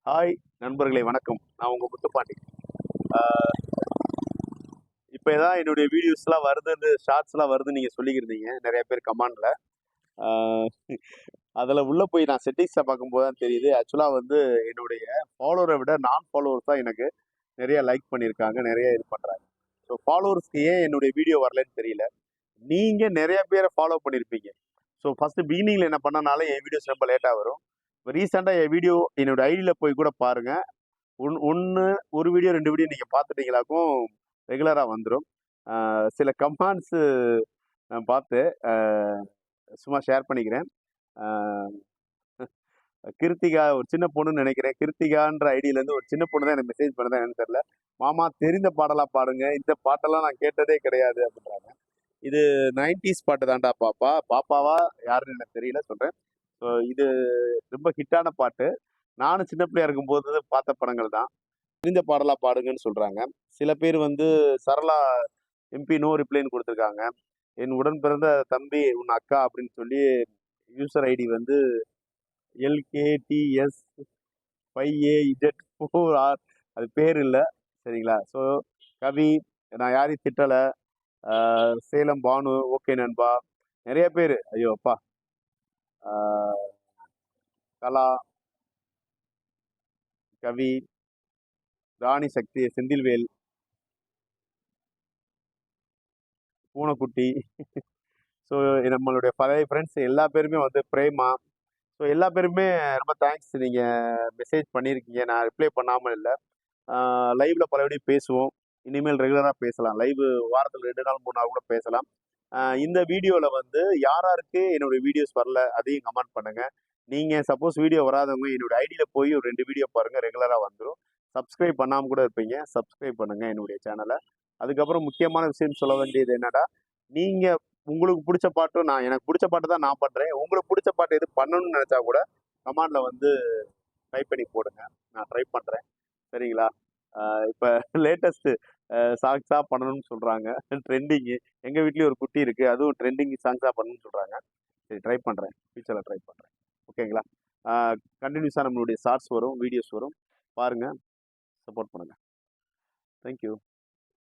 Hi நண்பர்களே, வணக்கம். நான் உங்கள் முத்துப்பாண்டி. இப்போ தான் என்னுடைய வீடியோஸ்லாம் வருதுன்னு, ஷார்ட்ஸ்லாம் வருதுன்னு நீங்கள் சொல்லிக்கிருந்தீங்க நிறைய பேர் கமெண்டில். அதில் உள்ளே போய் நான் செட்டிங்ஸை பார்க்கும்போது தான் தெரியுது. ஆக்சுவலாக வந்து என்னுடைய ஃபாலோவரை விட நான் ஃபாலோவர்ஸ் தான் எனக்கு நிறைய லைக் பண்ணியிருக்காங்க, நிறைய இது பண்ணுறாங்க. ஸோ ஃபாலோவர்ஸ்க்கு ஏன் என்னுடைய வீடியோ வரலன்னு தெரியல. நீங்கள் நிறைய பேரை ஃபாலோ பண்ணியிருப்பீங்க. ஸோ ஃபஸ்ட்டு பிகினிங்கில் என்ன பண்ணனால என் வீடியோஸ் ரொம்ப லேட்டாக வரும். இப்போ ரீசெண்டாக என் வீடியோ என்னோட ஐடியில் போய் கூட பாருங்கள். ஒன்று ஒரு வீடியோ 2 வீடியோ நீங்கள் பார்த்துட்டீங்களாக்கும் ரெகுலராக வந்துடும். சில கமெண்ட்ஸு நான் பார்த்து சும்மா ஷேர் பண்ணிக்கிறேன். கிருத்திகா ஒரு சின்ன பொண்ணுன்னு நினைக்கிறேன். கிருத்திகான்ற ஐடியிலேருந்து ஒரு சின்ன பொண்ணு தான் எனக்கு மெசேஜ் பண்ணதா என்னன்னு தெரியல. மாமா தெரிந்த பாடலாக பாடுங்க, இந்த பாட்டெல்லாம் நான் கேட்டதே கிடையாது அப்படின்றாங்க. இது 90s பாட்டு தான்டா பாப்பா. பாப்பாவா யாருன்னு எனக்கு தெரியல, சொல்கிறேன். ஸோ இது ரொம்ப ஹிட்டான பாட்டு. நானும் சின்ன பிள்ளையா இருக்கும்போது பார்த்த படங்கள் தான். தெரிஞ்ச பாடலா பாடுங்கன்னு சொல்றாங்க. சில பேர் வந்து சரளா எம்பி நோ ரிப்ளைன்னு கொடுத்துருக்காங்க. என் உடன் பிறந்த தம்பி உன் அக்கா அப்படின்னு சொல்லி யூசர் ஐடி வந்து LKTS 5AZ4R, அது பேர் இல்லை, சரிங்களா? ஸோ கவி, நான் யாரையும் திட்டலை. சேலம் பானு, ஓகே நண்பா, நிறைய பேர், ஐயோ அப்பா, கலா, கவி, ராணி சக்தி, செந்தில்வேல், பூனைக்குட்டி. ஸோ நம்மளுடைய பழைய ஃப்ரெண்ட்ஸ் எல்லா பேருமே வந்து பிரேமா. ஸோ எல்லா பேருமே ரொம்ப தேங்க்ஸ். நீங்கள் மெசேஜ் பண்ணியிருக்கீங்க, நான் ரிப்ளை பண்ணாமல் இல்லை. லைவில் பலபடியும் பேசுவோம். இனிமேல் ரெகுலராக பேசலாம். லைவ் வாரத்தில் 2 நாள் 3 நாள் கூட பேசலாம். இந்த வீடியோவில் வந்து யாராருக்கு என்னுடைய வீடியோஸ் வரல அதையும் கமெண்ட் பண்ணுங்கள். நீங்கள் சப்போஸ் வீடியோ வராதவங்க என்னுடைய ஐடியில் போய் ஒரு 2 வீடியோ பாருங்கள், ரெகுலராக வந்துடும். சப்ஸ்கிரைப் பண்ணாமல் கூட இருப்பீங்க, சப்ஸ்கிரைப் பண்ணுங்கள் என்னுடைய சேனலை. அதுக்கப்புறம் முக்கியமான விஷயம் சொல்ல வேண்டியது என்னடா, நீங்கள் உங்களுக்கு பிடிச்ச பாட்டும், நான் எனக்கு பிடிச்ச பாட்டு தான் நான் பண்ணுறேன். உங்களுக்கு பிடிச்ச பாட்டு எது பண்ணணும்னு நினச்சா கூட கமெண்டில் வந்து டைப் பண்ணி போடுங்க, நான் ட்ரை பண்ணுறேன், சரிங்களா? இப்போ லேட்டஸ்ட்டு சாங்ஸாக பண்ணணும்னு சொல்கிறாங்க. ட்ரெண்டிங்கு எங்கள் வீட்லேயும் ஒரு குட்டி இருக்குது, அதுவும் ட்ரெண்டிங் சாங்ஸாக பண்ணணும்னு சொல்கிறாங்க. சரி, ட்ரை பண்ணுறேன், ஃபியூச்சரில் ட்ரை பண்ணுறேன். ஓகேங்களா? கண்டினியூஸாக நம்மளுடைய ஷார்ட்ஸ் வரும், வீடியோஸ் வரும், பாருங்கள், சப்போர்ட் பண்ணுங்கள். தேங்க்யூ.